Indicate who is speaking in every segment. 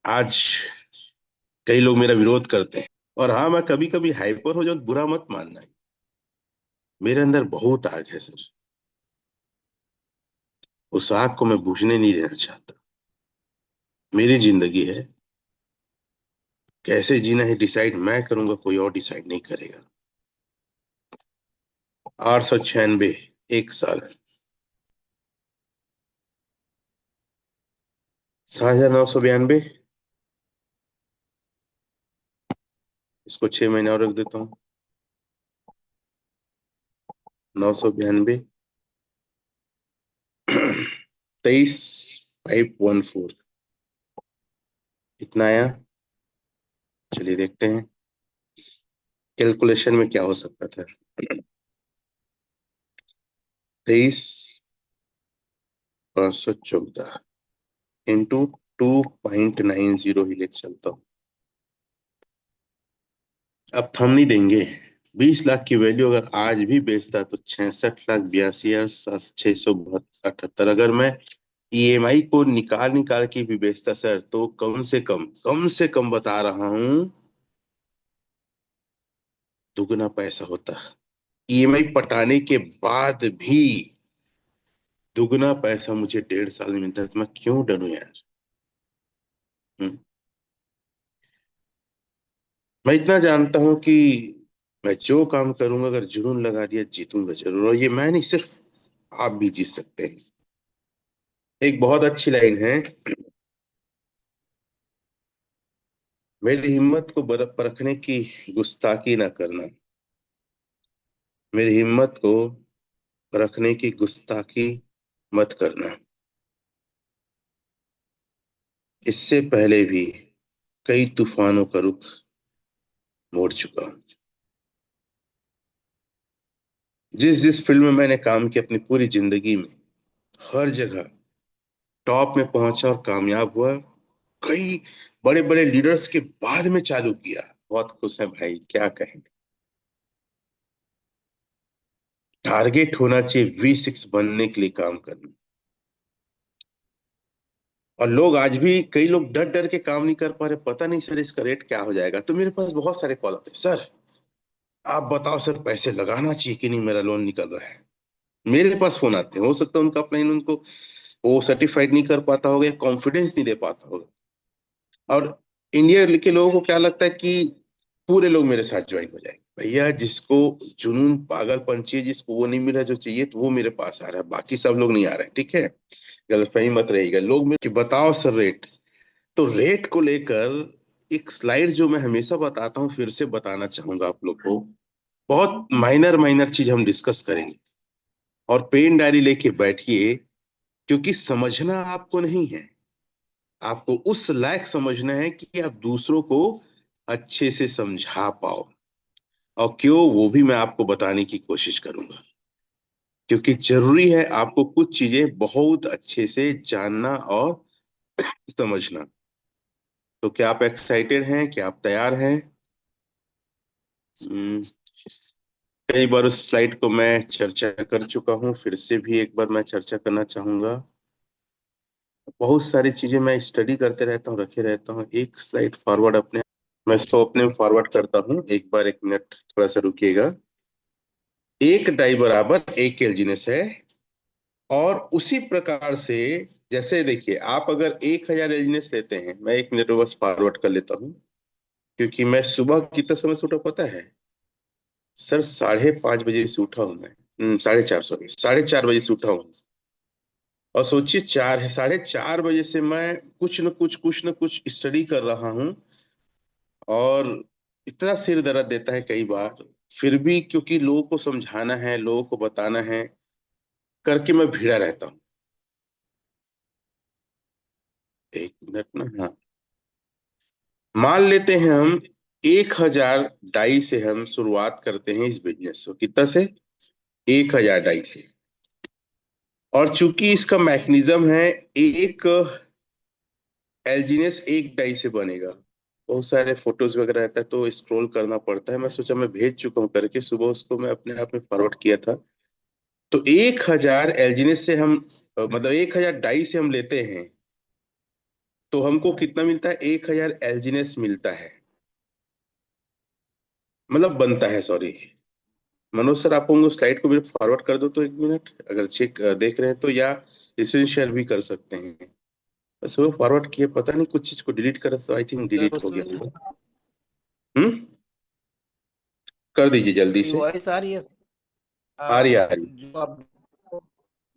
Speaker 1: आज कई लोग मेरा विरोध करते हैं। और हाँ, मैं कभी कभी हाइपर हो जाऊं तो बुरा मत मानना। मेरे अंदर बहुत आग है सर। उस आग को मैं बुझने नहीं देना चाहता। मेरी जिंदगी है, कैसे जीना है डिसाइड मैं करूंगा, कोई और डिसाइड नहीं करेगा। 896, 1 साल। 7,992। इसको 6 महीने और रख देता हूँ। 992। 23,514। इतना आया। चलिए देखते हैं कैलकुलेशन में क्या हो सकता था। 23,514 इंटू 2.90 ही लेके चलता हूँ। अब थम नहीं देंगे। 20 लाख की वैल्यू अगर आज भी बेचता तो 66,82,678। अगर मैं ईएमआई को निकाल निकाल के भी बेचता सर, तो कम से कम बता रहा हूं, दुगना पैसा होता। ईएमआई पटाने के बाद भी दुगना पैसा मुझे 1.5 साल में मिलता है, तो मैं क्यों डरूं यार। हम्म। मैं इतना जानता हूं कि मैं जो काम करूंगा, अगर जुनून लगा दिया, जीतूंगा जरूर। और ये मैं नहीं, सिर्फ आप भी जीत सकते हैं। एक बहुत अच्छी लाइन है। मेरी हिम्मत को परखने की गुस्ताखी ना करना। मेरी हिम्मत को परखने की गुस्ताखी मत करना। इससे पहले भी कई तूफानों का रुख मोड़ चुका हूं। जिस जिस फील्ड में मैंने काम किया अपनी पूरी जिंदगी में, हर जगह टॉप में पहुंचा और कामयाब हुआ। कई बड़े बड़े लीडर्स के बाद में चालू किया। बहुत खुश है भाई, क्या कहें। टारगेट होना चाहिए V6 बनने के लिए काम करना। और लोग आज भी, कई लोग डर डर के काम नहीं कर पा रहे, पता नहीं सर इसका रेट क्या हो जाएगा। तो मेरे पास बहुत सारे कॉल आते हैं, सर आप बताओ सर पैसे लगाना चाहिए कि नहीं, मेरा लोन निकल रहा है। मेरे पास फोन आते हैं। हो सकता है उनका अपना उनको वो सर्टिफाइड नहीं कर पाता होगा, या कॉन्फिडेंस नहीं दे पाता होगा। और इंडिया के लोगों को क्या लगता है कि पूरे लोग मेरे साथ ज्वाइन हो जाएंगे। भैया, जिसको जुनून पागलपन चाहिए, जिसको वो नहीं मिला जो चाहिए, तो वो मेरे पास आ रहा है, बाकी सब लोग नहीं आ रहे हैं। ठीक है, गलतफहमी मत रहेगा। लोग मेरे कि बताओ सर रेट। तो रेट को लेकर एक स्लाइड जो मैं हमेशा बताता हूँ, फिर से बताना चाहूंगा आप लोग को। बहुत माइनर माइनर चीज हम डिस्कस करेंगे। और पेन डायरी लेके बैठिए, क्योंकि समझना आपको नहीं है, आपको उस लायक समझना है कि आप दूसरों को अच्छे से समझा पाओ। और क्यों, वो भी मैं आपको बताने की कोशिश करूंगा। क्योंकि जरूरी है आपको कुछ चीजें बहुत अच्छे से जानना और समझना। तो क्या आप एक्साइटेड हैं, क्या आप तैयार हैं? हम्म, कई बार उस स्लाइड को मैं चर्चा कर चुका हूं, फिर से भी एक बार मैं चर्चा करना चाहूंगा। बहुत सारी चीजें मैं स्टडी करते रहता हूँ, रखे रहता हूँ। एक स्लाइड फॉरवर्ड अपने, मैं इसको अपने फॉरवर्ड करता हूँ। एक बार, 1 मिनट थोड़ा सा रुकिएगा। एक डाई बराबर एक एलजीनेस है। और उसी प्रकार से, जैसे देखिए, आप अगर 1,000 एलजीनेस लेते हैं, मैं 1 मिनट में बस फॉरवर्ड कर लेता हूँ। क्योंकि मैं सुबह कितना समय से उठा पता है सर? 5:30 बजे से उठा हूं मैं। 4:30, सॉरी, 4:30 बजे से उठा हूं। और सोचिए, 4, 4:30 बजे से मैं कुछ न कुछ स्टडी कर रहा हूँ। और इतना सिर दर्द देता है कई बार, फिर भी क्योंकि लोगों को समझाना है, लोगों को बताना है, करके मैं भिड़ा रहता हूँ। 1 मिनट ना, हाँ। मान लेते हैं हम 1,000 डाई से हम शुरुआत करते हैं इस बिजनेस को। कितना से? 1,000 डाई से। और चूंकि इसका मैकेनिज्म है, एक एल्जीनेस एक डाई से बनेगा। बहुत सारे फोटोज वगैरह रहता है, तो स्क्रॉल करना पड़ता है। मैं सोचा मैं भेज चुका हूँ करके, सुबह उसको मैं अपने आप में फॉरवर्ड किया था। तो 1,000 एल्जीनेस से हम मतलब 1,000 डाई से हम लेते हैं तो हमको कितना मिलता है, 1000 एलजीनेस मिलता है, मतलब बनता है, सॉरी। मनोज सर, आप उनको स्लाइड को मेरे फॉरवर्ड कर दो तो, 1 मिनट, अगर चेक देख रहे हैं तो, या स्क्रीन शेयर भी कर सकते हैं। बस वो फॉरवर्ड किए, पता नहीं कुछ चीज को डिलीट कर, तो आई थिंक
Speaker 2: सर
Speaker 1: डिलीट हो
Speaker 2: उसमें
Speaker 1: गया होगा। कर दीजिए जल्दी से।
Speaker 2: वॉइस आ रही है।
Speaker 1: आ रही है, आ रही है।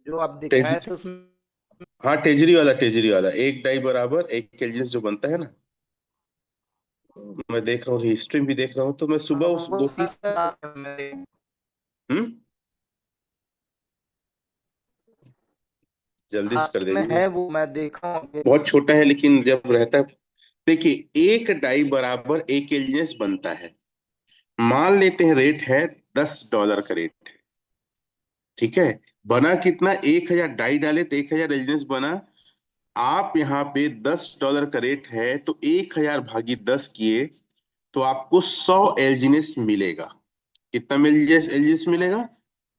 Speaker 2: जो आप दिखाए
Speaker 1: टेज-
Speaker 2: थे उसमें।
Speaker 1: हाँ, टेजरी वाला, एक डाई बराबर एक केल्विन जो बनता है ना। मैं देख रहा हूँ, हिस्ट्री भी देख रहा हूँ, तो मैं सुबह उस
Speaker 2: वो
Speaker 1: दो तीन। हम्म जल्दी से
Speaker 2: हाँ
Speaker 1: कर
Speaker 2: में
Speaker 1: दीजिए।
Speaker 2: है, वो मैं देखा हूँ।
Speaker 1: बहुत छोटा है, लेकिन जब रहता है। देखिए, एक डाई बराबर एक एलजीएस बनता है। मान लेते हैं रेट है $10 का रेट है। ठीक है। बना कितना, 1000 डाई डाले तो 1000 एलजीएस बना। आप यहाँ पे $10 का रेट है, तो 1000 भागी 10 किए, तो आपको 100 एलजीएस मिलेगा। कितना एलजीएस मिलेगा,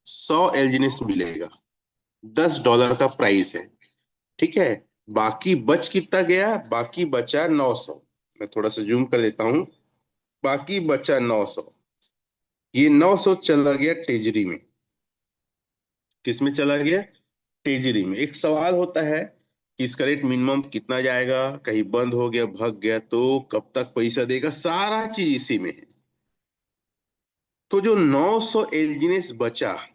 Speaker 1: 100 एलजीएस मिलेगा। $10 का प्राइस है। ठीक है। बाकी बच कितना गया, बाकी बचा 900। मैं थोड़ा सा जूम कर देता हूं। बाकी बचा 900। ये 900 चला गया ट्रेजरी में। किस में चला गया, ट्रेजरी में। एक सवाल होता है कि इसका रेट मिनिमम कितना जाएगा, कहीं बंद हो गया, भाग गया तो कब तक पैसा देगा, सारा चीज इसी में है। तो जो 900 एलजीनेस बचा,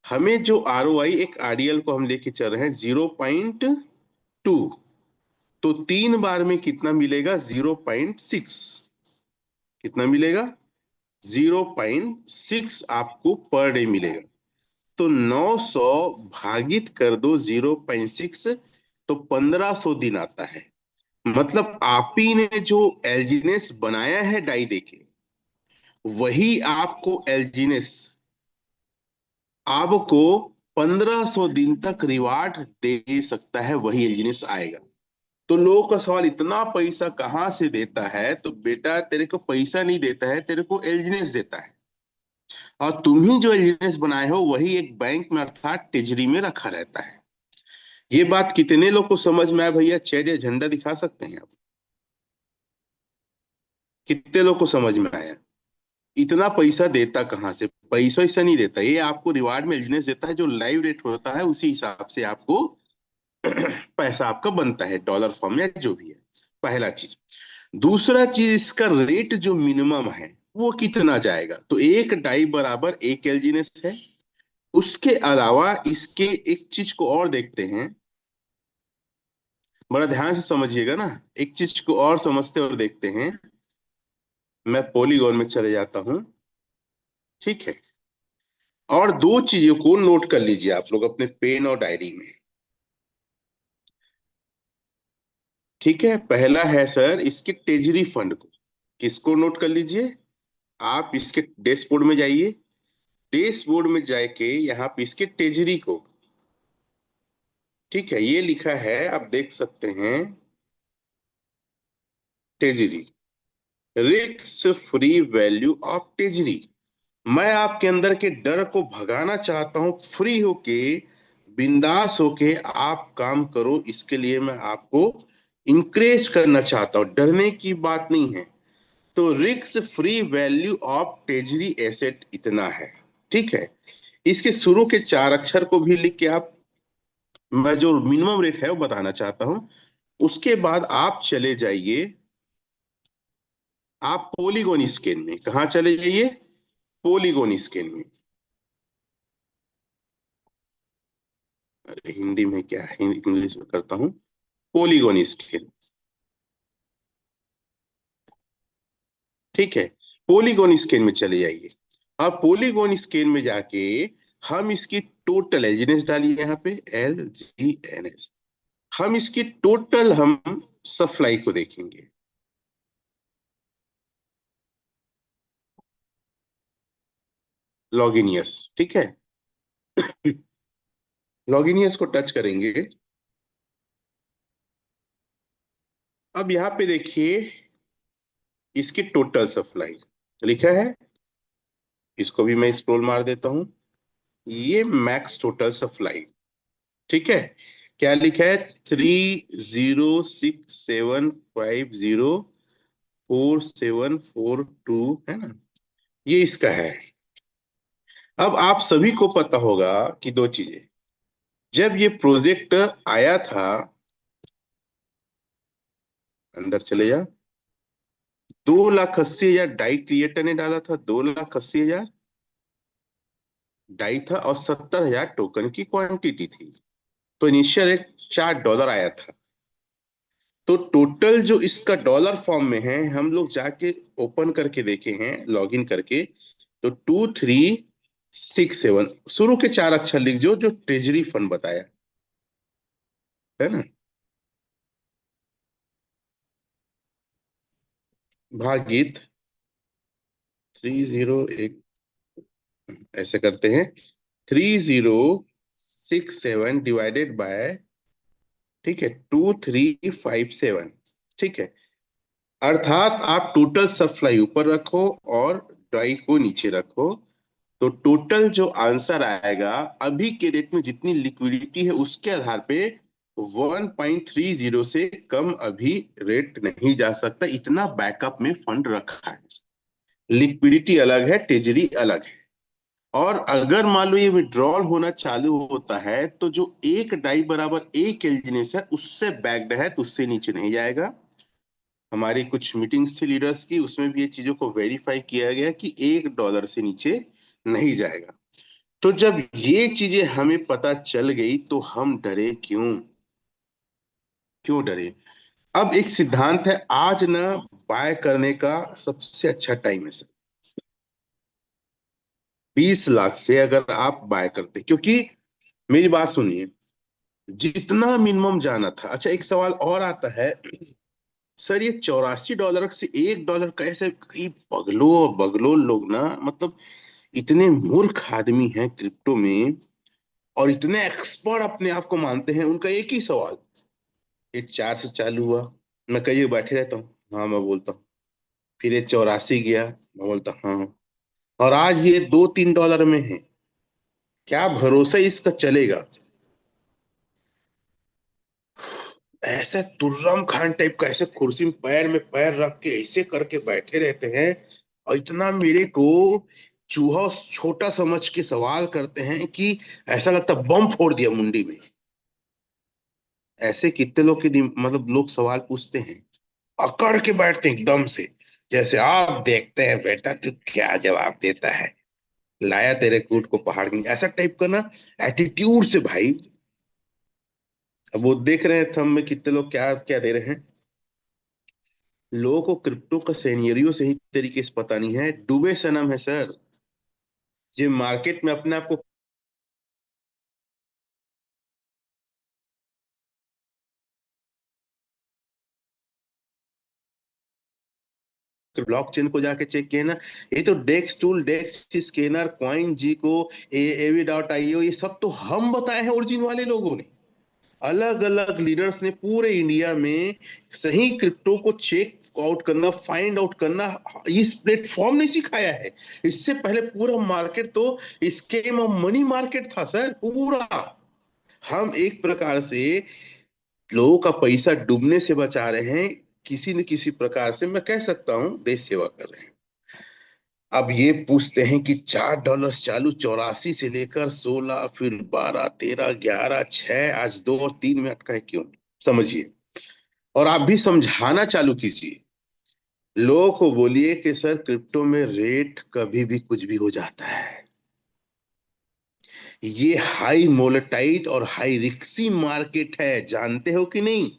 Speaker 1: हमें जो आरओआई, एक आरडीएल को हम लेके चल रहे हैं 0.2, तो 3 बार में कितना मिलेगा, 0.6। कितना मिलेगा, 0.6 आपको पर डे मिलेगा। तो 900 भागित कर दो 0.6, तो 1500 दिन आता है। मतलब आप ही ने जो एल्जीनेस बनाया है डाई देके, वही आपको एल्जीनेस आपको 1500 दिन तक रिवार्ड दे सकता है, वही एल्जीनेस आएगा। तो लोगों का सवाल, इतना पैसा कहाँ से देता है, तो बेटा तेरे को पैसा नहीं देता है, तेरे को एल्जीनेस देता है। और तुम ही जो एल्जीनेस बनाए हो, वही एक बैंक में अर्थात तिजरी में रखा रहता है। ये बात कितने लोग को समझ में आया भैया, चेयर या झंडा दिखा सकते हैं आप? कितने लोग को समझ में आया? इतना पैसा देता कहाँ से, पैसा ऐसा नहीं देता, ये आपको रिवार्ड में एल्जीनेस देता है, जो लाइव रेट होता है उसी हिसाब से आपको पैसा आपका बनता है, डॉलर फॉर्म या जो भी है। पहला चीज। दूसरा चीज, इसका रेट जो मिनिमम है वो कितना जाएगा, तो एक डाई बराबर एक एल्जीनेस है। उसके अलावा इसके एक चीज को और देखते हैं, बड़ा ध्यान से समझिएगा ना। एक चीज को और समझते और देखते हैं। मैं पॉलीगॉन में चले जाता हूं। ठीक है। और दो चीजों को नोट कर लीजिए आप लोग अपने पेन और डायरी में। ठीक है। पहला है सर, इसके ट्रेजरी फंड को, किसको नोट कर लीजिए। आप इसके डैशबोर्ड में जाइए। डैशबोर्ड में जाके यहाँ पे इसके ट्रेजरी को, ठीक है, ये लिखा है, आप देख सकते हैं, treasury, risk free value of treasury. मैं आपके अंदर के डर को भगाना चाहता हूं, फ्री होके, बिंदास होके आप काम करो, इसके लिए मैं आपको इंकरेज करना चाहता हूं, डरने की बात नहीं है। तो risk free value of treasury asset इतना है। ठीक है। इसके शुरू के 4 अक्षर को भी लिख के आप, मैं जो मिनिमम रेट है वो बताना चाहता हूं। उसके बाद आप चले जाइए, आप पोलीगोन स्केल में, कहा चले जाइए, पोलीगोन स्केल में। अरे हिंदी में क्या है, इंग्लिश में करता हूं। Polygon scale. ठीक है। पोलीगोन स्केल में चले जाइए। अब पोलीगोन स्केल में जाके हम इसकी टोटल एलजीएनएस डालिए, यहाँ पे LGNS। हम इसकी टोटल हम सप्लाई को देखेंगे। लॉगिनियस। ठीक है। लॉगिनियस को टच करेंगे। अब यहाँ पे देखिए, इसकी टोटल सप्लाई लिखा है। इसको भी मैं स्क्रॉल मार देता हूं। ये मैक्स टोटल सप्लाई। ठीक है। क्या लिखा है? 3067504742 है ना, ये इसका है। अब आप सभी को पता होगा कि दो चीजें, जब ये प्रोजेक्ट आया था, अंदर चले जा, 2,80,000 डाई क्रिएटर ने डाला था, 2,80,000 डाई था और 70,000 टोकन की क्वांटिटी थी। तो इनिशियल रेट $4 आया था। तो टोटल जो इसका डॉलर फॉर्म में है, हम लोग जाके ओपन करके देखे हैं लॉगिन करके, तो 2367 शुरू के 4 अक्षर लिख जो ट्रेजरी फंड बताया है ना, भागित 301, ऐसे करते हैं, 3067 डिवाइडेड बाय, ठीक है, 2357, ठीक है। अर्थात आप टोटल सप्लाई ऊपर रखो और डाई को नीचे रखो, तो टोटल जो आंसर आएगा अभी के रेट में जितनी लिक्विडिटी है उसके आधार पे 1.30 से कम अभी रेट नहीं जा सकता। इतना बैकअप में फंड रखा है, लिक्विडिटी अलग है, ट्रेजरी अलग है। और अगर मान लो ये विड्रॉल होना चालू होता है तो जो एक डाई बराबर एक एलजीनेस है उससे बैक्ड है, तो उससे नीचे नहीं जाएगा। हमारी कुछ मीटिंग्स थी लीडर्स की, उसमें भी ये चीजों को वेरीफाई किया गया कि $1 से नीचे नहीं जाएगा। तो जब ये चीजें हमें पता चल गई तो हम डरे क्यों? क्यों डरे? अब एक सिद्धांत है, आज ना बाय करने का सबसे अच्छा टाइम है सर। 20 लाख से अगर आप बाय करते, क्योंकि मेरी बात सुनिए, जितना मिनिमम जाना था। अच्छा, एक सवाल और आता है, सर ये $84 से $1 कैसे? कई बगलो बगलो लोग ना, मतलब इतने मूर्ख आदमी हैं क्रिप्टो में और इतने एक्सपर्ट अपने आप को मानते हैं। उनका एक ही सवाल, ये 4 से चालू हुआ, मैं कहीं बैठे रहता हूँ, हाँ मैं बोलता हूँ, फिर ये 84 गया, मैं बोलता हूँ हाँ, और आज ये $2-3 में है, क्या भरोसा इसका चलेगा? ऐसे तुर्रम खान टाइप का, ऐसे कुर्सी में पैर रख के ऐसे करके बैठे रहते हैं और इतना मेरे को चूहा छोटा समझ के सवाल करते हैं कि ऐसा लगता बम फोड़ दिया मुंडी में। ऐसे कितने लोग के मतलब लोग सवाल पूछते हैं, अकड़ के बैठते हैं एकदम से, जैसे आप देखते हैं बेटा तू क्या जवाब देता है, लाया तेरे कूट को पहाड़ के, ऐसा टाइप का ना एटीट्यूड से भाई। अब वो देख रहे हैं थंब में कितने लोग क्या क्या दे रहे हैं। लोगों को क्रिप्टो का सेनियरियो सही तरीके से पता नहीं है, डूबे सनम है सर। ये मार्केट में अपने आप को ब्लॉकचेन को जाके चेक किए ना, ये तो डेक्स टूल, डेक्स स्कैनर, कॉइन जी को, AV.io, ये सब तो हम बताए हैं ओरिजिन वाले लोगों ने। अलग अलग लीडर्स ने पूरे इंडिया में सही क्रिप्टो को चेक आउट करना, फाइंड आउट करना, इस प्लेटफॉर्म ने सिखाया है। इससे पहले पूरा मार्केट तो स्केम ऑफ मनी मार्केट था सर, पूरा। हम एक प्रकार से लोगों का पैसा डूबने से बचा रहे हैं, किसी न किसी प्रकार से मैं कह सकता हूं देश सेवा कर रहे हैं। अब ये पूछते हैं कि $4 चालू, 84 से लेकर 16, फिर 12, 13, 11, 6, आज 2 और 3 में अटका है, क्यों? समझिए, और आप भी समझाना चालू कीजिए। लोगों को बोलिए कि सर क्रिप्टो में रेट कभी भी कुछ भी हो जाता है, ये हाई मोलेटाइल और हाई रिस्की मार्केट है, जानते हो कि नहीं?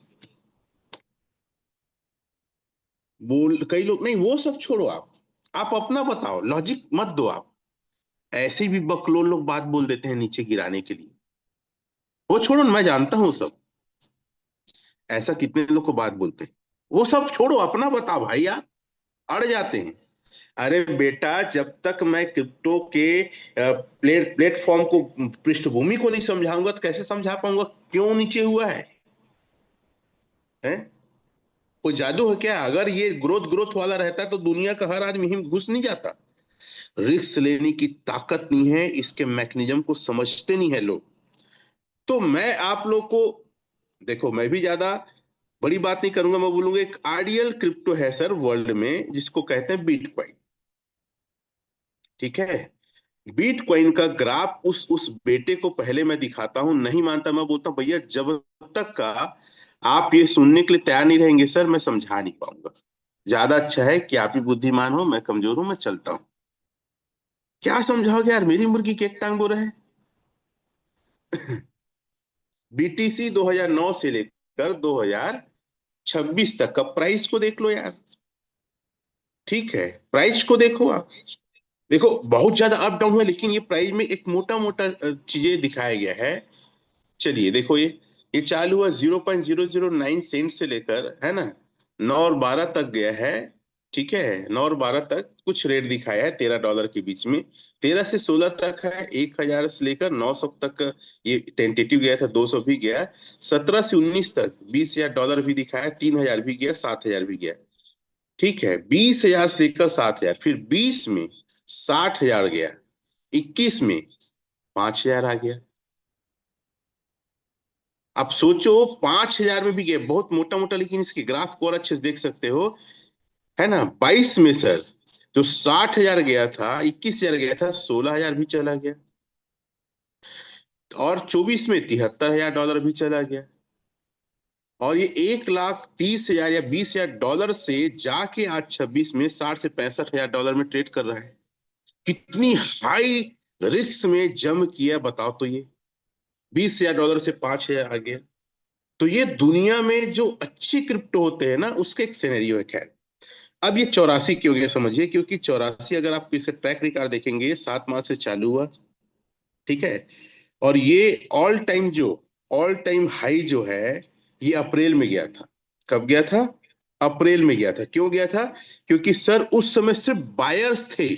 Speaker 1: बोल कई लोग, नहीं वो सब छोड़ो, आप अपना बताओ, लॉजिक मत दो आप। ऐसे भी बकलोल लोग बात बोल देते हैं नीचे गिराने के लिए, वो छोड़ो ना, मैं जानता हूँ सब, ऐसा कितने लोग को बात बोलते हैं। वो सब छोड़ो, अपना बताओ भाई, आप अड़ जाते हैं। अरे बेटा, जब तक मैं क्रिप्टो के प्लेटफॉर्म को, पृष्ठभूमि को नहीं समझाऊंगा तो कैसे समझा पाऊंगा क्यों नीचे हुआ है? कोई जादू है क्या? अगर ये ग्रोथ ग्रोथ वाला रहता तो दुनिया का हर आदमी हिम घुस नहीं जाता। रिस्क लेने की ताकत नहीं है, इसके मैकेनिज्म को समझते नहीं है लोग। तो मैं आप लोग को देखो मैं भी ज्यादा बड़ी बात नहीं करूंगा, मैं बोलूंगा एक आइडियल क्रिप्टो है सर वर्ल्ड में, जिसको कहते हैं बिटकॉइन। ठीक है। बिटकॉइन का ग्राफ उस बेटे को पहले मैं दिखाता हूं, नहीं मानता मैं बोलता हूं भैया जब तक का आप ये सुनने के लिए तैयार नहीं रहेंगे सर, मैं समझा नहीं पाऊंगा। ज्यादा अच्छा है कि आप ही बुद्धिमान हो, मैं कमजोर हूं, मैं चलता हूं। क्या समझाओगे यार, मेरी मुर्गी की एक टांग बो रहे हैं। बीटीसी 2009 से लेकर 2026 तक का प्राइस को देख लो यार। ठीक है, प्राइस को देखो आप। देखो बहुत ज्यादा अप डाउन हुआ, लेकिन ये प्राइस में एक मोटा मोटा चीजें दिखाया गया है। चलिए देखो, ये चालू हुआ 0.009 सेंट से लेकर, है ना, 9 और 12 तक गया है। ठीक है, 9 और 12 तक कुछ रेट दिखाया है $13 के बीच में। 13 से 16 तक है 1,000 से लेकर 900 तक। ये टेंटेटिव गया था, 200 भी गया। 17 से 19 तक $20,000 भी दिखाया, 3,000 भी गया, 7,000 भी गया। ठीक है, 20,000 से लेकर 7,000, फिर 20 में 60,000 गया, 21 में 5,000 आ गया। अब सोचो 5,000 में भी गया, बहुत मोटा मोटा, लेकिन इसके ग्राफ को और अच्छे से देख सकते हो, है ना। 22 में सर जो 60,000 गया था, 21,000 गया था, 16,000 भी चला गया। और 24 में $73,000 भी चला गया। और ये 1,30,000 या $20,000 से जाके आज 26 में 60 से 65,000 डॉलर में ट्रेड कर रहा है। कितनी हाई रिस्क में जम किया बताओ तो ये। $20,000 से 5,000 आ गया। तो ये दुनिया में जो अच्छी क्रिप्टो होते हैं ना, उसके एक सिनेरियो है। खैर, अब ये 84 क्यों गया समझिए, क्योंकि 84 अगर आप इसे ट्रैक रिकॉर्ड देखेंगे, 7 मार्च से चालू हुआ। ठीक है। और ये ऑल टाइम हाई जो है, ये अप्रैल में गया था। कब गया था? अप्रैल में गया था। क्यों गया था? क्योंकि सर उस समय सिर्फ बायर्स थे,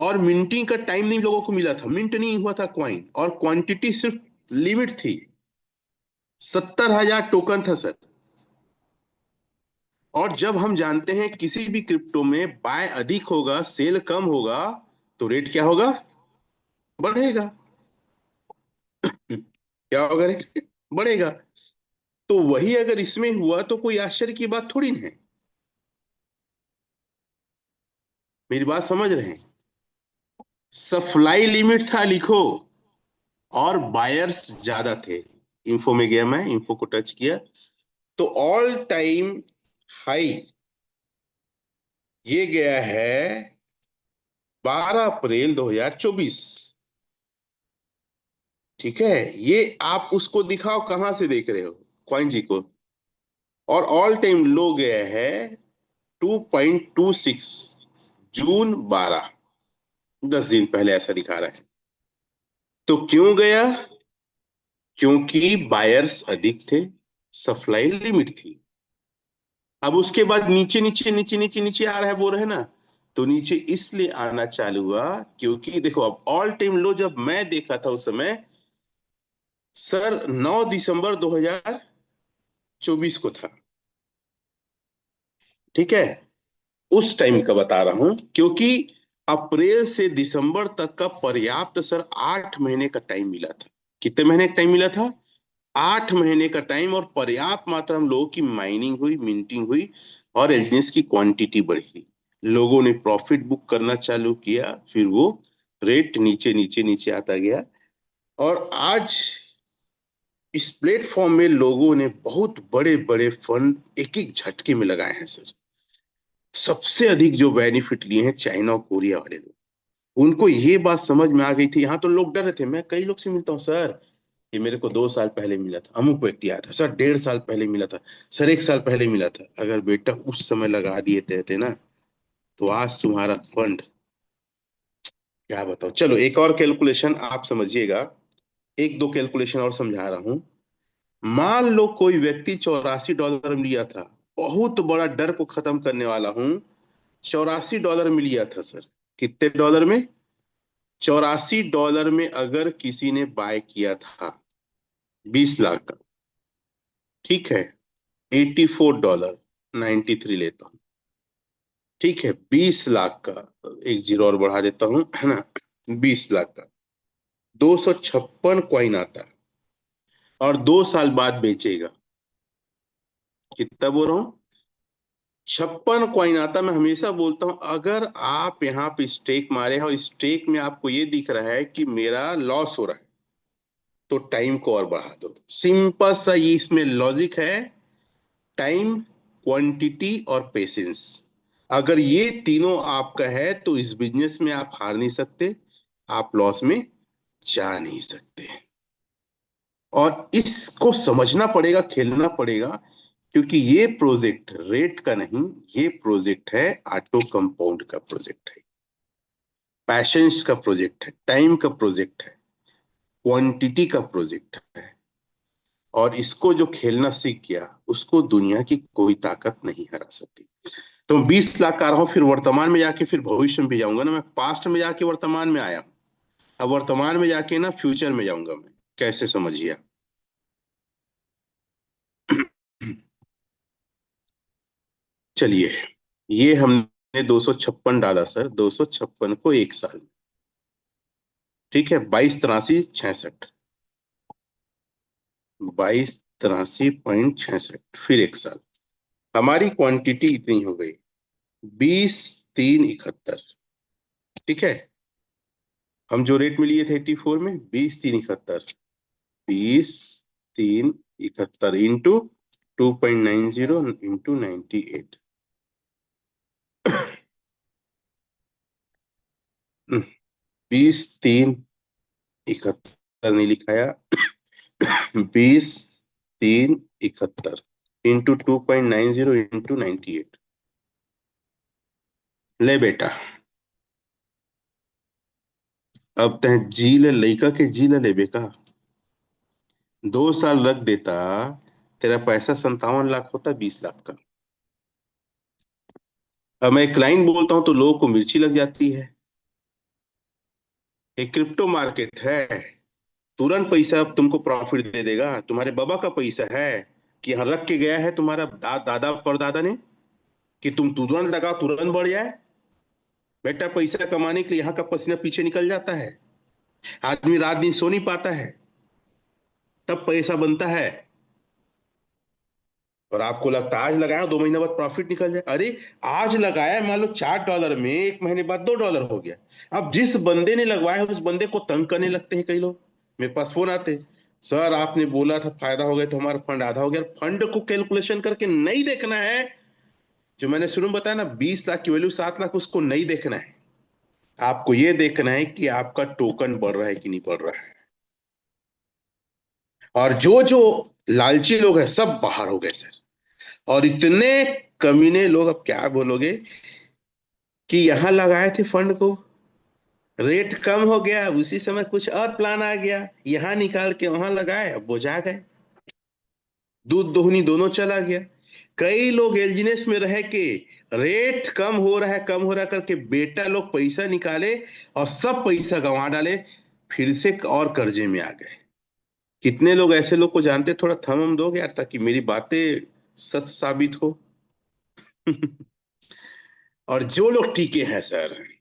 Speaker 1: और मिंटिंग का टाइम नहीं लोगों को मिला था, मिंट नहीं हुआ था क्वाइन, और क्वांटिटी सिर्फ लिमिट थी। 70,000 टोकन था सर। और जब हम जानते हैं किसी भी क्रिप्टो में बाय अधिक होगा, सेल कम होगा, तो रेट क्या होगा? बढ़ेगा। क्या होगा? रेट बढ़ेगा। तो वही अगर इसमें हुआ तो कोई आश्चर्य की बात थोड़ी ना है। मेरी बात समझ रहे हैं? सप्लाई लिमिट था लिखो, और बायर्स ज्यादा थे। इंफो में गया, मैं इंफो को टच किया, तो ऑल टाइम हाई ये गया है 12 अप्रैल 2024। ठीक है, ये आप उसको दिखाओ कहां से देख रहे हो, कॉइन जी को। और ऑल टाइम लो गया है 2.26, जून 12, 10 दिन पहले ऐसा दिखा रहा है। तो क्यों गया? क्योंकि बायर्स अधिक थे, सप्लाई लिमिट थी। अब उसके बाद नीचे नीचे नीचे नीचे नीचे आ रहा है, बोल रहे हैं ना। तो नीचे इसलिए आना चालू हुआ क्योंकि देखो, अब ऑल टाइम लो जब मैं देखा था उस समय सर 9 दिसंबर 2024 को था। ठीक है, उस टाइम का बता रहा हूं, क्योंकि अप्रैल से दिसंबर तक का पर्याप्त सर 8 महीने का टाइम मिला था। कितने महीने का टाइम मिला था? 8 महीने का टाइम। और पर्याप्त मात्रा में लोगों की माइनिंग हुई, मिंटिंग हुई, और एलजीएस की क्वांटिटी बढ़ी। लोगों ने प्रॉफिट बुक करना चालू किया, फिर वो रेट नीचे नीचे नीचे आता गया। और आज इस प्लेटफॉर्म में लोगों ने बहुत बड़े बड़े फंड एक एक झटके में लगाए हैं सर। सबसे अधिक जो बेनिफिट लिए हैं चाइना और कोरिया वाले लोग। उनको ये बात समझ में आ गई थी। यहाँ तो लोग डर रहे थे। मैं कई लोग से मिलता हूँ सर, ये मेरे को 2 साल पहले मिला था, अमुक व्यक्ति आया था सर, 1.5 साल पहले मिला था सर, 1 साल पहले मिला था। अगर बेटा उस समय लगा दिए थे ना, तो आज तुम्हारा फंड, क्या बताओ। चलो एक और कैलकुलेशन आप समझिएगा, एक दो कैलकुलेशन और समझा रहा हूं। मान लो कोई व्यक्ति $84 में लिया था, बहुत बड़ा डर को खत्म करने वाला हूं। $84 में लिया था सर। कितने डॉलर में? $84 में अगर किसी ने बाय किया था, 20 लाख का। ठीक है, $84.93 लेता हूँ। ठीक है, 20 लाख का, एक जीरो और बढ़ा देता हूं, है ना, 20 लाख का 256 कॉइन आता है। और 2 साल बाद बेचेगा। कितना बोल रहा हूं? 56 कॉइन आता। मैं हमेशा बोलता हूं अगर आप यहाँ पे स्टेक मारे हैं और स्टेक में आपको ये दिख रहा है कि मेरा लॉस हो रहा है, तो टाइम को और बढ़ा दो। सिंपल सा ये इसमें लॉजिक है। टाइम, क्वांटिटी और पेशेंस, अगर ये तीनों आपका है तो इस बिजनेस में आप हार नहीं सकते, आप लॉस में जा नहीं सकते। और इसको समझना पड़ेगा, खेलना पड़ेगा, क्योंकि ये प्रोजेक्ट रेट का नहीं, ये प्रोजेक्ट है ऑटो कंपाउंड का प्रोजेक्ट है, पैशंस का प्रोजेक्ट है, टाइम का प्रोजेक्ट है, क्वांटिटी का प्रोजेक्ट है। और इसको जो खेलना सीख गया उसको दुनिया की कोई ताकत नहीं हरा सकती। तो 20 लाख का रहा हूं, फिर वर्तमान में जाके फिर भविष्य में भी जाऊंगा ना। मैं पास्ट में जाके वर्तमान में आया, अब वर्तमान में जाके ना फ्यूचर में जाऊंगा मैं। कैसे, समझिए आप। चलिए, ये हमने 256 डाला सर, 256 को 1 साल, ठीक है, 228366, 228366, फिर 1 साल। हमारी क्वांटिटी इतनी हो गई, 20,371, ठीक है। हम जो रेट में लिए थे 84 में, 20,371, 20,371 इंटू 2.90 इंटू 98, 20,371 नहीं लिखाया, 20,371 इंटू 2.90 इंटू 98। ले बेटा, अब तय जी ले, लइका के जी ले लेबे का। 2 साल रख देता, तेरा पैसा 57 लाख होता, 20 लाख का। अब मैं क्लाइंट बोलता हूं तो लोगों को मिर्ची लग जाती है। एक क्रिप्टो मार्केट है, तुरंत पैसा तुमको प्रॉफिट दे देगा। तुम्हारे बाबा का पैसा है कि यहाँ रख के गया है तुम्हारा दादा परदादा ने, कि तुम तुरंत लगाओ तुरंत बढ़ जाए। बेटा, पैसा कमाने के लिए यहाँ का पसीना पीछे निकल जाता है, आदमी रात दिन सो नहीं पाता है, तब पैसा बनता है। और आपको लगता है आज लगाया 2 महीने बाद प्रॉफिट निकल जाए। अरे, आज लगाया मान लो $4 में, 1 महीने बाद $2 हो गया। अब जिस बंदे ने लगवाया है उस बंदे को तंग करने लगते हैं कई लोग। मेरे पास फोन आते, सर आपने बोला था फायदा हो गया तो हमारा फंड आधा हो गया। फंड को कैलकुलेशन करके नहीं देखना है। जो मैंने शुरू में बताया ना, 20 लाख की वैल्यू 7 लाख, उसको नहीं देखना है। आपको ये देखना है कि आपका टोकन बढ़ रहा है कि नहीं बढ़ रहा है। और जो जो लालची लोग हैं सब बाहर हो गए सर। और इतने कमीने लोग, अब क्या बोलोगे, कि यहां लगाए थे फंड को, रेट कम हो गया, उसी समय कुछ और प्लान आ गया, यहां निकाल के वहां लगाए, अब बुझा गए, दूध दोहनी दोनों चला गया। कई लोग एलजीनेस में रह के रेट कम हो रहा है, कम हो रहा करके बेटा लोग पैसा निकाले और सब पैसा गंवा डाले, फिर से और कर्जे में आ गए। कितने लोग ऐसे लोग को जानते? थोड़ा थम हम दोगे यार, ताकि मेरी बातें सच साबित हो। और जो लोग टीके हैं सर,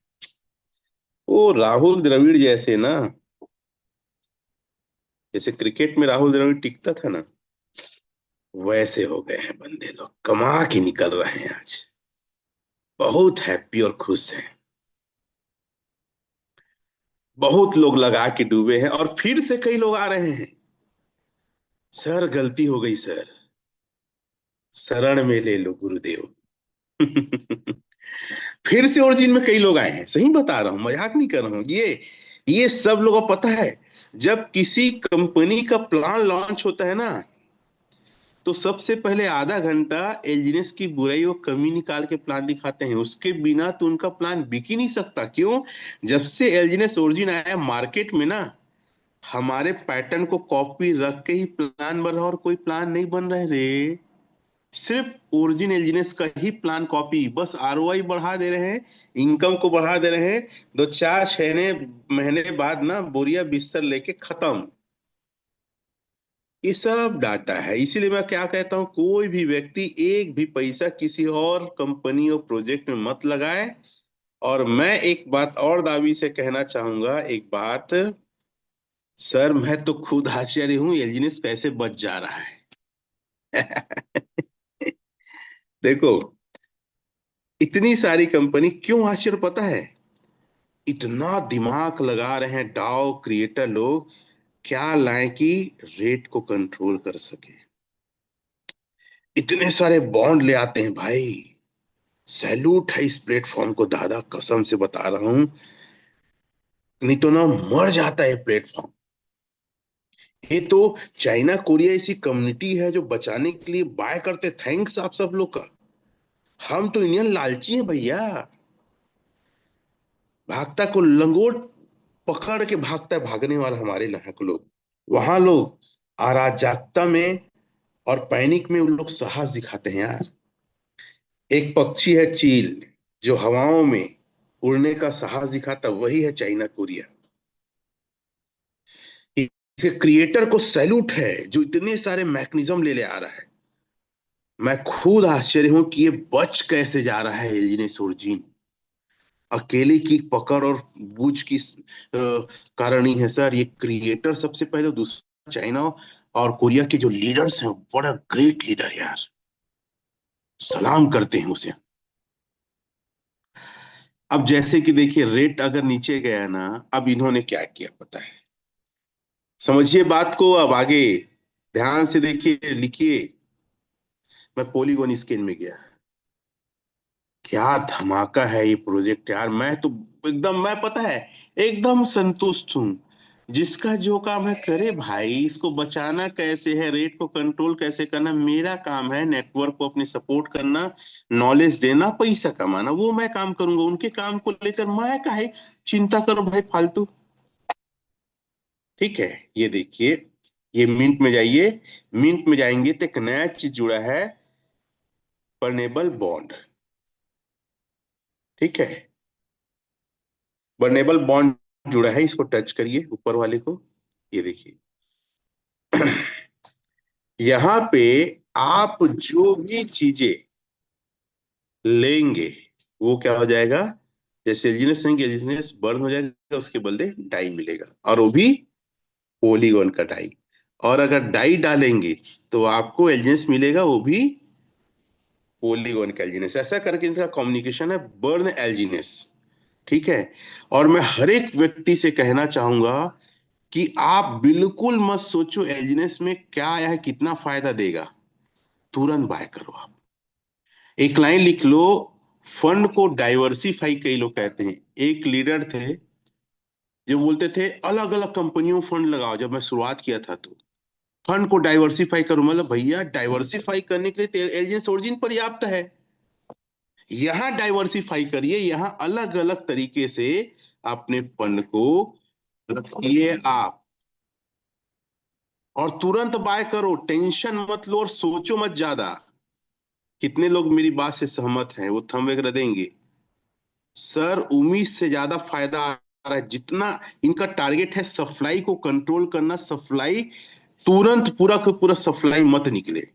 Speaker 1: वो राहुल द्रविड़ जैसे ना, जैसे क्रिकेट में राहुल द्रविड़ टिकता था ना, वैसे हो गए हैं बंदे लोग, कमा के निकल रहे हैं आज, बहुत हैप्पी और खुश हैं। बहुत लोग लगा के डूबे हैं और फिर से कई लोग आ रहे हैं। सर गलती हो गई सर, शरण में ले लो गुरुदेव। फिर से ओरिजिन में कई लोग आए हैं, सही बता रहा हूं, मजाक नहीं कर रहा हूं। ये सब लोगों को पता है, जब किसी कंपनी का प्लान लॉन्च होता है ना, तो सबसे पहले आधा घंटा एलजीनेस की बुराई और कमी निकाल के प्लान दिखाते हैं। उसके बिना तो उनका प्लान बिक ही नहीं सकता। क्यों? जब से एलजीनेस ओरिजिन आया मार्केट में ना, हमारे पैटर्न को कॉपी रख के ही प्लान बन रहा, और कोई प्लान नहीं बन रहे रे। सिर्फ ओरिजिन एलजीनेस का ही प्लान कॉपी, बस आरओआई बढ़ा दे रहे हैं, इनकम को बढ़ा दे रहे हैं। 2 4 6 महीने बाद ना बोरिया बिस्तर लेके खत्म। ये सब डाटा है। इसीलिए मैं क्या कहता हूं, कोई भी व्यक्ति एक भी पैसा किसी और कंपनी और प्रोजेक्ट में मत लगाए। और मैं एक बात और दावी से कहना चाहूंगा, एक बात, सर मैं तो खुद आश्चर्य हूँ, एलजीनेस कैसे बच जा रहा है। देखो, इतनी सारी कंपनी क्यों आश्चर्य पता है? इतना दिमाग लगा रहे हैं डाउ क्रिएटर लोग, क्या लाए कि रेट को कंट्रोल कर सके। इतने सारे बॉन्ड ले आते हैं भाई। सैल्यूट है इस प्लेटफॉर्म को, दादा कसम से बता रहा हूं, नहीं तो ना मर जाता है प्लेटफॉर्म। ये तो चाइना कोरिया ऐसी कम्युनिटी है जो बचाने के लिए बाय करते। थैंक्स आप सब लोग का। हम तो इंडियन लालची हैं भैया। भागता को लंगोट पकड़ के भागता है, भागने वाला हमारे यहाँ के लोग। वहां लोग अराजकता में और पैनिक में उन लोग साहस दिखाते हैं यार। एक पक्षी है चील, जो हवाओं में उड़ने का साहस दिखाता, वही है चाइना कोरिया। इसके क्रिएटर को सैल्यूट है जो इतने सारे मैकेनिज्म ले ले आ रहा है। मैं खुद आश्चर्य हूं कि ये बच कैसे जा रहा है एलियन सोर्जिन। अकेले की पकड़ और बूझ की कारण ही है सर। ये क्रिएटर सबसे पहले, दूसरा चाइना और कोरिया के जो लीडर्स हैं, बड़ा ग्रेट लीडर यार, सलाम करते हैं उसे। अब जैसे कि देखिए, रेट अगर नीचे गया ना, अब इन्होंने क्या किया पता है? समझिए बात को अब आगे, ध्यान से देखिए, लिखिए। मैं पॉलीगॉन स्क्रीन में गया, क्या धमाका है ये प्रोजेक्ट यार। मैं तो एकदम, मैं पता है, एकदम संतुष्ट हूं। जिसका जो काम है करे भाई। इसको बचाना कैसे है, रेट को कंट्रोल कैसे करना, मेरा काम है। नेटवर्क को अपने सपोर्ट करना, नॉलेज देना, पैसा कमाना, वो मैं काम करूंगा। उनके काम को लेकर मैं काहे चिंता करूं भाई फालतू। ठीक है, ये देखिए, ये मिंट में जाइए। मिंट में जाएंगे तो एक नया चीज जुड़ा है, बर्नेबल बॉन्ड। ठीक है, बर्नेबल बॉन्ड जुड़ा है, इसको टच करिए ऊपर वाले को। ये देखिए, यहां पे आप जो भी चीजें लेंगे वो क्या हो जाएगा? जैसे एल्जीनियस लेंगे, एल्जीनियस बर्न हो जाएगा, उसके बदले डाई मिलेगा, और वो भी पॉलीगॉन का डाई। और अगर डाई डालेंगे तो आपको एल्जीनियस मिलेगा, वो भी पॉलीगॉन का एल्जीनियस। ऐसा करके इनका कम्युनिकेशन है, बर्न एल्जीनियस। ठीक है। और मैं हर एक व्यक्ति से कहना चाहूंगा कि आप बिल्कुल मत सोचो एलजीनेस में क्या आया है, कितना फायदा देगा। तुरंत बाय करो आप। एक लाइन लिख लो, फंड को डाइवर्सिफाई कई लोग कहते हैं। एक लीडर थे जो बोलते थे अलग अलग कंपनियों फंड लगाओ। जब मैं शुरुआत किया था तो फंड को डाइवर्सिफाई करो, मतलब भैया डाइवर्सिफाई करने के लिए एलजीनेस ओरिजिन पर्याप्त है। यहां डाइवर्सिफाई करिए, यहां अलग अलग तरीके से अपने फंड को रखिए आप, और तुरंत बाय करो। टेंशन मत लो और सोचो मत ज्यादा। कितने लोग मेरी बात से सहमत हैं, वो थंब वगैरह देंगे। सर उम्मीद से ज्यादा फायदा आ रहा है। जितना इनका टारगेट है सप्लाई को कंट्रोल करना, सप्लाई तुरंत पूरा का पूरा सप्लाई मत निकले।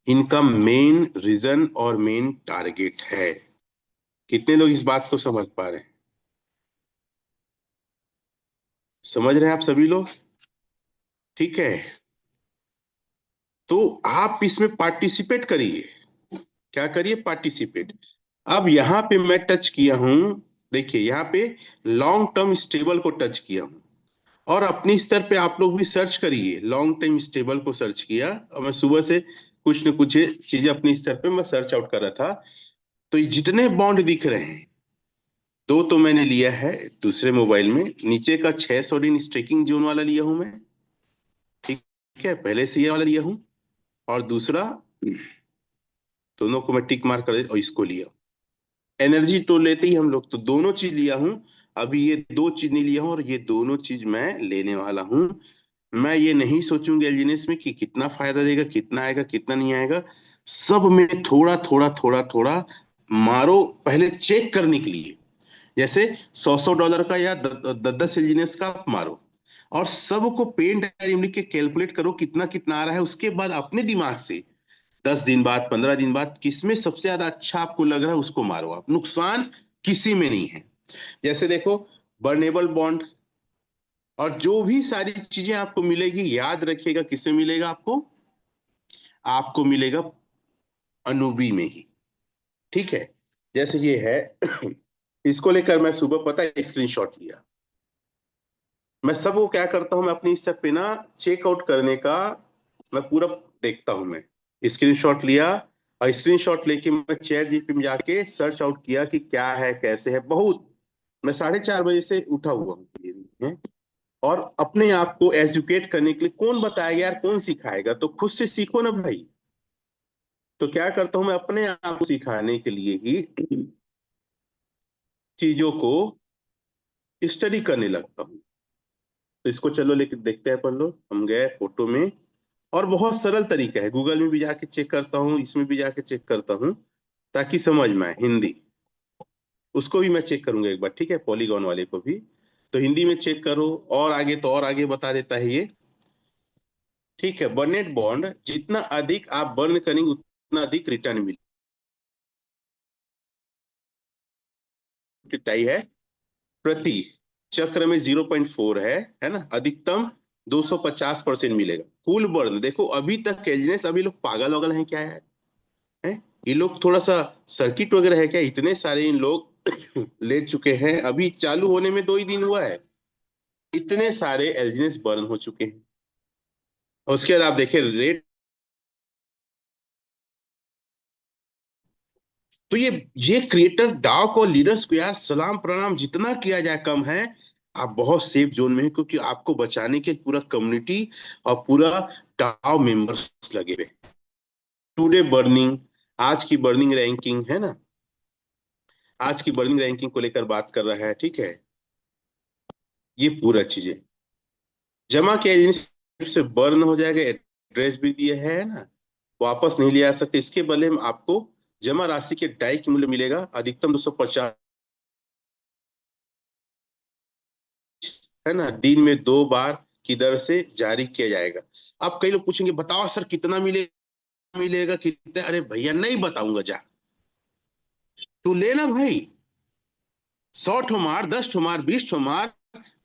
Speaker 1: इनका मेन रीजन और मेन टारगेट है। कितने लोग इस बात को समझ पा रहे हैं? समझ रहे हैं आप सभी लोग? ठीक है, तो आप इसमें पार्टिसिपेट करिए। क्या करिए? पार्टिसिपेट। अब यहां पे मैं टच किया हूं, देखिए यहां पे लॉन्ग टर्म स्टेबल को टच किया हूं। और अपने स्तर पे आप लोग भी सर्च करिए, लॉन्ग टर्म स्टेबल को सर्च किया। और मैं सुबह से कुछ न कुछ चीजें अपने स्तर पे मैं सर्च आउट कर रहा था। तो ये जितने बॉन्ड दिख रहे हैं, दो तो मैंने लिया है दूसरे मोबाइल में। नीचे का 600 दिन स्ट्रेकिंग जोन वाला लिया हूं मैं। ठीक है, पहले से ये वाला लिया हूं। और दूसरा, दोनों को मैं टिक मार कर और इसको लिया। एनर्जी तो लेते ही हम लोग, तो दोनों चीज लिया हूं। अभी ये दो चीज नहीं लिया हूं, और ये दोनों चीज मैं लेने वाला हूं। मैं ये नहीं सोचूंगा एलजीनेस में कि कितना फायदा देगा, कितना आएगा, कितना नहीं आएगा। सब में थोड़ा थोड़ा थोड़ा थोड़ा मारो, पहले चेक करने के लिए। जैसे 100 $100 का या 10 एलजीनेस का आप मारो, और सबको पेन डायरी में लिख के कैलकुलेट करो कितना कितना आ रहा है। उसके बाद अपने दिमाग से 10 दिन बाद, 15 दिन बाद, किसमें सबसे ज्यादा अच्छा आपको लग रहा है उसको मारो आप। नुकसान किसी में नहीं है। जैसे देखो, बर्नेबल बॉन्ड और जो भी सारी चीजें आपको मिलेगी, याद रखिएगा किससे मिलेगा आपको? आपको मिलेगा अनुबी में ही। ठीक है, जैसे ये है इसको लेकर मैं सुबह पता है स्क्रीनशॉट लिया। मैं सबको क्या करता हूं, मैं अपनी इस पे ना चेकआउट करने का मैं पूरा देखता हूं। मैं स्क्रीनशॉट लिया और स्क्रीनशॉट लेके मैं चैट जीपीटी में जाके सर्च आउट किया कि क्या है कैसे है। बहुत मैं 4:30 बजे से उठा हुआ हूँ है? और अपने आप को एजुकेट करने के लिए कौन बताएगा यार, कौन सिखाएगा? तो खुद से सीखो ना भाई। तो क्या करता हूं मैं अपने आप को सिखाने के लिए ही चीजों को स्टडी करने लगता हूँ। तो इसको चलो लेके देखते हैं अपन लोग। हम गए फोटो में और बहुत सरल तरीका है, गूगल में भी जाके चेक करता हूँ, इसमें भी जाके चेक करता हूँ ताकि समझ में आए। हिंदी उसको भी मैं चेक करूंगा एक बार, ठीक है, पॉलीगॉन वाले को भी। तो हिंदी में चेक करो और आगे तो और आगे बता देता है ये। ठीक है, बर्नेट बॉन्ड जितना अधिक आप बर्न करेंगे उतना अधिक रिटर्न मिलती है। प्रति चक्र में 0.4 है ना, अधिकतम 250% मिलेगा। कुल बर्न देखो, अभी तक एलजीनेस, अभी लोग पागल वगल हैं क्या यार? हैं? ये लोग थोड़ा सा सर्किट वगैरह है क्या? इतने सारे इन लोग ले चुके हैं, अभी चालू होने में 2 ही दिन हुआ है, इतने सारे एलजीनेस बर्न हो चुके हैं। और उसके बाद आप देखिए रेट। तो ये क्रिएटर डाक और लीडर्स को यार सलाम प्रणाम, जितना किया जाए कम है। आप बहुत सेफ जोन में हैं क्योंकि आपको बचाने के पूरा कम्युनिटी और पूरा डाव मेंबर्स लगे हुए। टुडे बर्निंग, आज की बर्निंग रैंकिंग है ना, आज की बर्निंग रैंकिंग को लेकर बात कर रहा है। ठीक है, ये पूरा चीजें जमा किया एजेंसी से बर्न हो जाएगा। एड्रेस भी दिए है ना, वापस नहीं लिया जा सकते। इसके बदले में आपको जमा राशि के डाई की मूल्य मिलेगा अधिकतम 250, है ना, दिन में 2 बार की दर से जारी किया जाएगा। अब कई लोग पूछेंगे बताओ सर कितना मिलेगा कितना? अरे भैया नहीं बताऊंगा, जा तू लेना भाई। 100 ठो मार, 10 ठो मार, 20 ठो मार,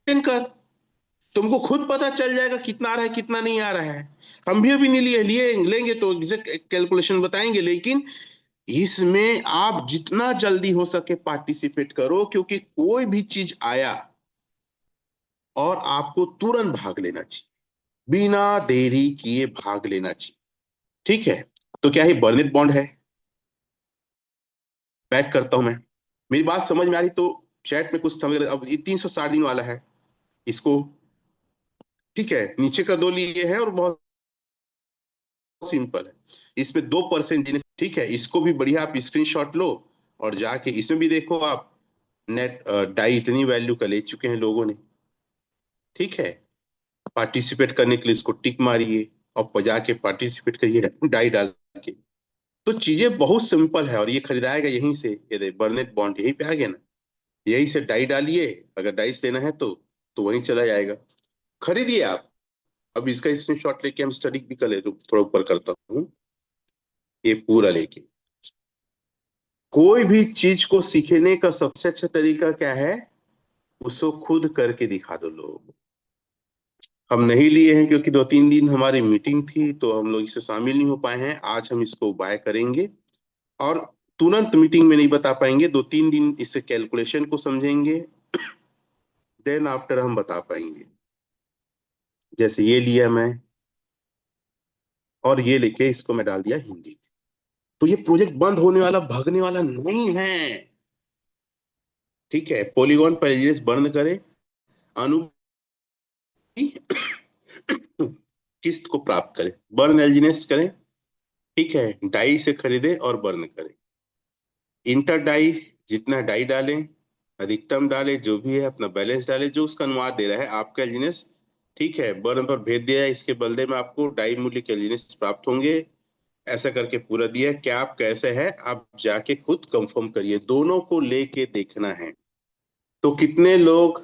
Speaker 1: कर, तुमको खुद पता चल जाएगा कितना आ रहा है कितना नहीं आ रहा है। हम भी अभी नहीं लिए लेंगे तो एग्जैक्ट कैलकुलेशन बताएंगे, लेकिन इसमें आप जितना जल्दी हो सके पार्टिसिपेट करो, क्योंकि कोई भी चीज आया और आपको तुरंत भाग लेना चाहिए, बिना देरी किए भाग लेना चाहिए। ठीक है, तो क्या है बर्नेट बॉन्ड है। बैक करता हूं मैं, मेरी बात समझ में आ रही तो चैट में कुछ समझ। अब ये 360 दिन वाला है इसको। ठीक है, नीचे का 2 लिए है और बहुत सिंपल है। इसमें 2% जिनिस, ठीक है, इसको भी बढ़िया आप स्क्रीनशॉट लो और जाके इसमें भी देखो आप। नेट डाई इतनी वैल्यू का ले चुके हैं लोगों ने। ठीक है, पार्टिसिपेट करने के लिए इसको टिक मारिए और जाके पार्टिसिपेट करिए डाई डाल के। तो चीजें बहुत सिंपल है और ये खरीदाएगा यहीं से। ये बर्नेट बॉन्ड यहीं पे आ गया ना, यहीं से डाई डालिए। अगर डाइस लेना है तो वहीं चला जाएगा, खरीदिए आप। अब इसका स्क्रीनशॉट लेके हम स्टडी भी कर ले, तो थोड़ा ऊपर करता हूँ ये पूरा लेके। कोई भी चीज को सीखने का सबसे अच्छा तरीका क्या है? उसको खुद करके दिखा दो लोग। हम नहीं लिए हैं क्योंकि 2-3 दिन हमारी मीटिंग थी तो हम लोग इससे शामिल नहीं हो पाए हैं। आज हम इसको बाय करेंगे और तुरंत मीटिंग में नहीं बता पाएंगे, 2-3 दिन इससे कैलकुलेशन को समझेंगे, देन आफ्टर हम बता पाएंगे। जैसे ये लिया मैं और ये लेके इसको मैं डाल दिया हिंदी में। तो ये प्रोजेक्ट बंद होने वाला भागने वाला नहीं है। ठीक है, पॉलीगॉन पर एलियस बर्न करें, अनु किस्त को प्राप्त करें, बर्न एलजीनेस करें। ठीक है, डाई से खरीदे और बर्न करें। इंटर डाई, जितना डाई डालें अधिकतम डालें, जो भी है अपना बैलेंस डालें जो उसका अनुवाद दे रहा है आपका एलजीनेस। ठीक है, बर्न पर भेज दिया है, इसके बदले में आपको डाई मूल्य के एलजीनेस प्राप्त होंगे। ऐसा करके पूरा दिया है। क्या आप कैसे है, आप जाके खुद कंफर्म करिए, दोनों को लेके देखना है। तो कितने लोग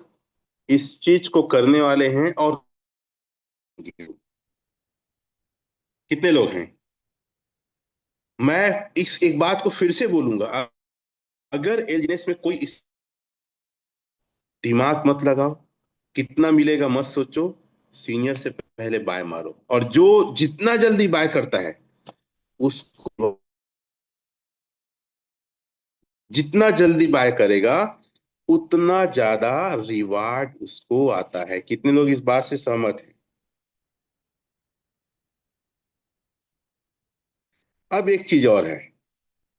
Speaker 1: इस चीज को करने वाले हैं और कितने लोग हैं? मैं इस एक बात को फिर से बोलूंगा, अगर एलजीनेस में कोई दिमाग मत लगाओ, कितना मिलेगा मत सोचो, सीनियर से पहले बाय मारो, और जो जितना जल्दी बाय करता है उसको, जितना जल्दी बाय करेगा उतना ज्यादा रिवार्ड उसको आता है। कितने लोग इस बात से सहमत हैं? अब एक चीज और है,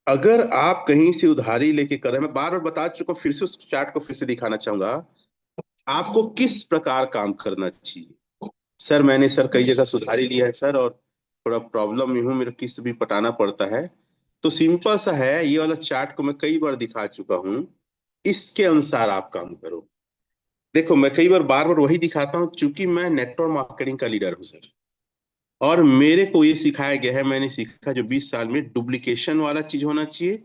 Speaker 1: अगर आप कहीं से उधारी लेके कर रहे हैं, मैं बार बार बता चुका हूं, फिर से उस चार्ट को फिर से दिखाना चाहूंगा, आपको किस प्रकार काम करना चाहिए। सर मैंने सर कई जगह सुधारी लिया है सर, और थोड़ा प्रॉब्लम में हूँ, मेरा किस्त भी पटाना पड़ता है। तो सिंपल सा है, ये वाला चार्ट को मैं कई बार दिखा चुका हूँ, इसके अनुसार आप काम करो। देखो मैं कई बार बार बार वही दिखाता हूँ, चूंकि मैं नेटवर्क मार्केटिंग का लीडर हूँ सर, और मेरे को ये सिखाया गया है, मैंने सीखा जो 20 साल में, डुप्लीकेशन वाला चीज होना चाहिए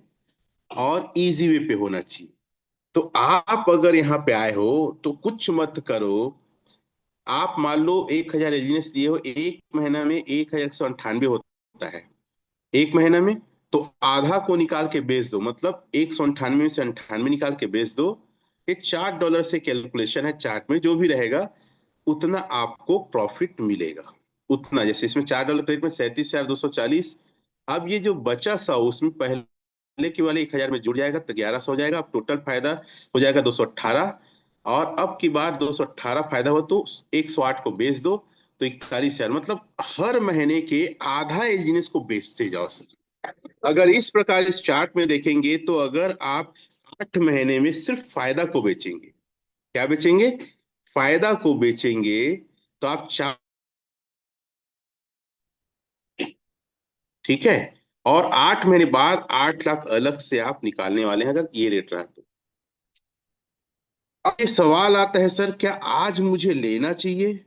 Speaker 1: और इजी वे पे होना चाहिए। तो आप अगर यहाँ पे आए हो तो कुछ मत करो, आप मान लो 1,000 एलजीएस दिए हो, एक महीना में 1,198 होता है एक महीना में, तो आधा को निकाल के बेच दो, मतलब 198 में से 98 निकाल के बेच दो। ये $4 से कैलकुलेशन है, चार्ट में जो भी रहेगा उतना आपको प्रॉफिट मिलेगा। उतना, जैसे इसमें $4 क्रेडिट में 37,240, अब ये जो बचा 100 उसमें पहले के वाले 1,000 में जुड़ जाएगा तो 1,100 हो जाएगा, अब टोटल फायदा हो जाएगा 218। और अब की बार 218 फायदा हो तो 108 को बेच दो, तो 41,000, मतलब हर महीने के आधा एलजीएस को बेचते जाओ सर। अगर इस प्रकार इस चार्ट में देखेंगे तो अगर आप 8 महीने में सिर्फ फायदा को बेचेंगे, क्या बेचेंगे, फायदा को बेचेंगे, तो आप चार, ठीक है, और 8 महीने बाद 8 लाख अलग से आप निकालने वाले हैं अगर ये रेट रहा तो। अब ये सवाल आता है सर क्या आज मुझे लेना चाहिए?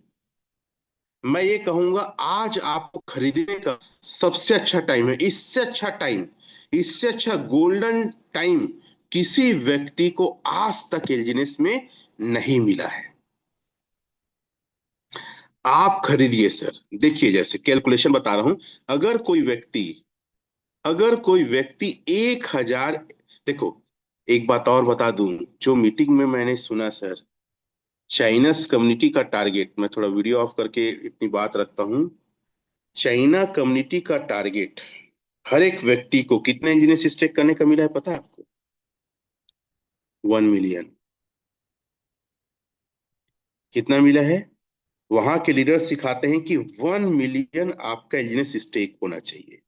Speaker 1: मैं ये कहूंगा आज आपको खरीदने का सबसे अच्छा टाइम है, इससे अच्छा टाइम, इससे अच्छा गोल्डन टाइम किसी व्यक्ति को आज तक एलजीएस में नहीं मिला है। आप खरीदिए सर। देखिए जैसे कैलकुलेशन बता रहा हूं, अगर कोई व्यक्ति अगर कोई व्यक्ति 1,000, देखो एक बात और बता दूं, जो मीटिंग में मैंने सुना सर, चाइनास कम्युनिटी का टारगेट, मैं थोड़ा वीडियो ऑफ करके इतनी बात रखता हूं, चाइना कम्युनिटी का टारगेट हर एक व्यक्ति को कितने इंजीनियर स्टेक करने का मिला है पता है आपको? 1 मिलियन। कितना मिला है? वहां के लीडर सिखाते हैं कि 1 मिलियन आपका इंजीनियर स्टेक होना चाहिए।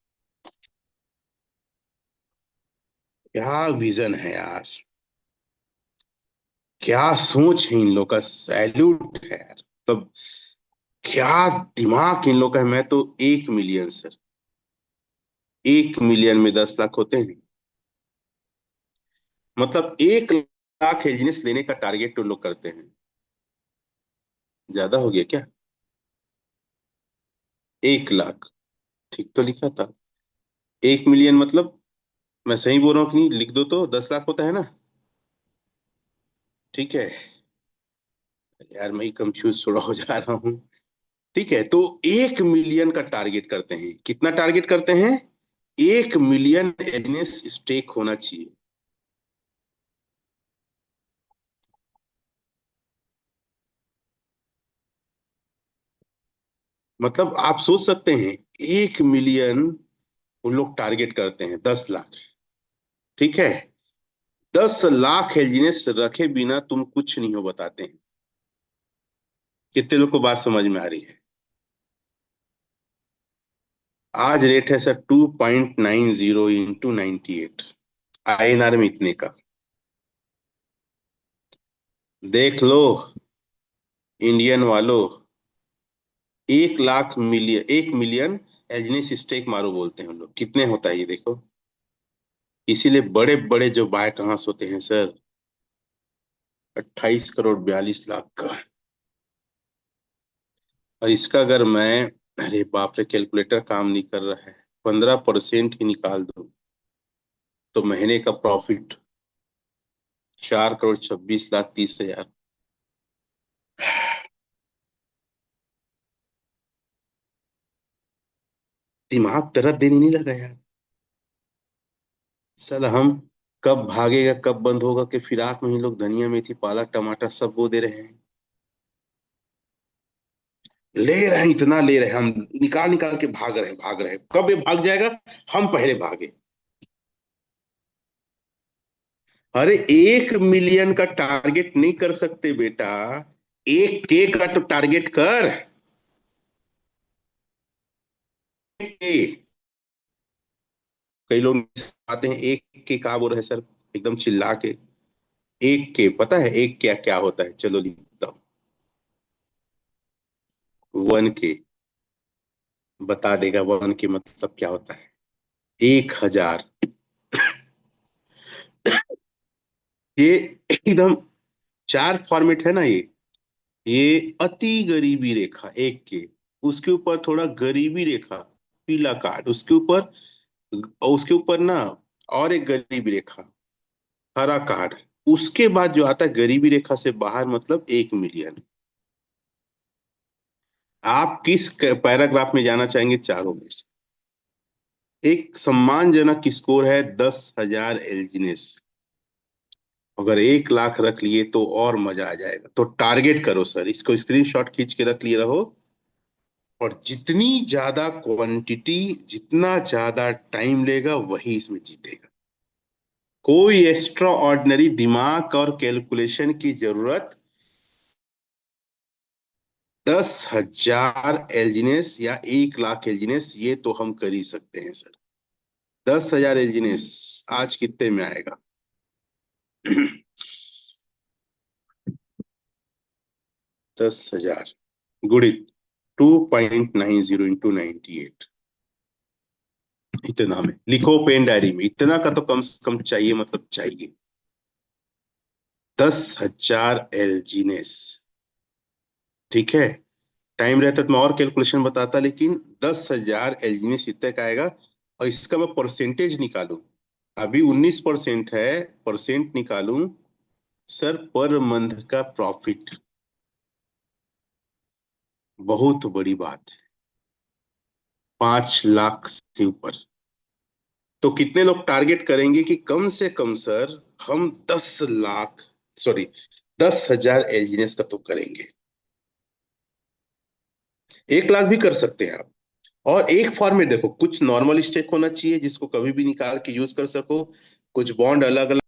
Speaker 1: क्या विजन है यार, क्या सोच है इन लोग का, सैल्यूट है यार। तब क्या दिमाग इन लोग का है। मैं तो 1 मिलियन सर, 1 मिलियन में 10 लाख होते हैं, मतलब 1 लाख एलजीएस लेने का टारगेट तो लोग करते हैं। ज्यादा हो गया क्या? 1 लाख, ठीक तो लिखा था। 1 मिलियन मतलब, मैं सही बोल रहा हूँ कि नहीं, लिख दो तो 10 लाख होता है ना। ठीक है यार, मैं ही कंफ्यूज थोड़ा हो जा रहा हूँ। ठीक है, तो 1 मिलियन का टारगेट करते हैं। कितना टारगेट करते हैं? 1 मिलियन एलजीएस स्टेक होना चाहिए। मतलब आप सोच सकते हैं, 1 मिलियन उन लोग टारगेट करते हैं, 10 लाख, ठीक है, 10 लाख एलजीएस रखे बिना तुम कुछ नहीं हो, बताते हैं। कितने लोग को बात समझ में आ रही है? आज रेट है सर 2.90 इंटू 98, आईएनआर में इतने का। देख लो इंडियन वालों, 1 मिलियन एलजीएस स्टेक मारो बोलते हैं हम लोग, कितने होता है ये देखो। इसीलिए बड़े बड़े जो बाय कहाँ से होते हैं सर, 28 करोड़ 42 लाख का। और इसका अगर मैं, अरे बाप रे कैलकुलेटर काम नहीं कर रहा है, 15% ही निकाल दो तो महीने का प्रॉफिट 4 करोड़ 26 लाख 30 हजार। दिमाग दर्द देने नहीं लगा यार। साला हम कब भागेगा कब बंद होगा, कि फिराक में ही लोग धनिया मेथी पालक टमाटर सब बो दे रहे हैं। ले रहे हैं, इतना ले रहे हैं, हम निकाल निकाल के भाग रहे हैं, कब ये भाग जाएगा, हम पहले भागे। अरे 1 मिलियन का टारगेट नहीं कर सकते बेटा, 1 के का तो टारगेट कर। कई लोग आते हैं 1 के का बोल रहे हैं सर, एकदम चिल्ला के। 1 के पता है 1 क्या क्या होता है, चलो लिखता हूँ। 1 के बता देगा, 1 के मतलब क्या होता है। 1,000। ये एकदम 4 फॉर्मेट है ना ये अति गरीबी रेखा 1 के, उसके ऊपर थोड़ा गरीबी रेखा, पीला कार्ड, उसके ऊपर ना और एक गरीबी रेखा, हरा कार्ड। उसके बाद जो आता है गरीबी रेखा से बाहर, मतलब 1 मिलियन। आप किस पैराग्राफ में जाना चाहेंगे चारों में से? एक सम्मानजनक स्कोर है 10,000 एलजीनेस। अगर 1 लाख रख लिए तो और मजा आ जाएगा, तो टारगेट करो सर, इसको स्क्रीनशॉट खींच के रख लिए रहो। और जितनी ज्यादा क्वांटिटी, जितना ज्यादा टाइम लेगा, वही इसमें जीतेगा। कोई एक्स्ट्रा ऑर्डिनरी दिमाग और कैलकुलेशन की जरूरत, 10,000 एलजीनेस या 1 लाख एलजीनेस, ये तो हम कर ही सकते हैं सर। 10,000 एलजीनेस आज कितने में आएगा? 10,000 गुणित 2.90 इंटू 98, इतना में लिखो पेन डायरी में, इतना का तो कम से कम चाहिए, मतलब चाहिए। 10,000 एलजीनेस, ठीक है। टाइम रहता तो मैं और कैलकुलेशन बताता, लेकिन 10,000 एलजीनेस इतने का आएगा। और इसका मैं परसेंटेज निकालूं, अभी 19% है, परसेंट निकालूं सर, पर मंथ का प्रॉफिट, बहुत बड़ी बात है, 5 लाख से ऊपर। तो कितने लोग टारगेट करेंगे कि कम से कम सर हम 10 लाख, सॉरी 10,000 एलजीनेस का तो करेंगे। 1 लाख भी कर सकते हैं आप। और एक फॉर्मेट देखो, कुछ नॉर्मल स्टेक होना चाहिए जिसको कभी भी निकाल के यूज कर सको, कुछ बॉन्ड अलग अलग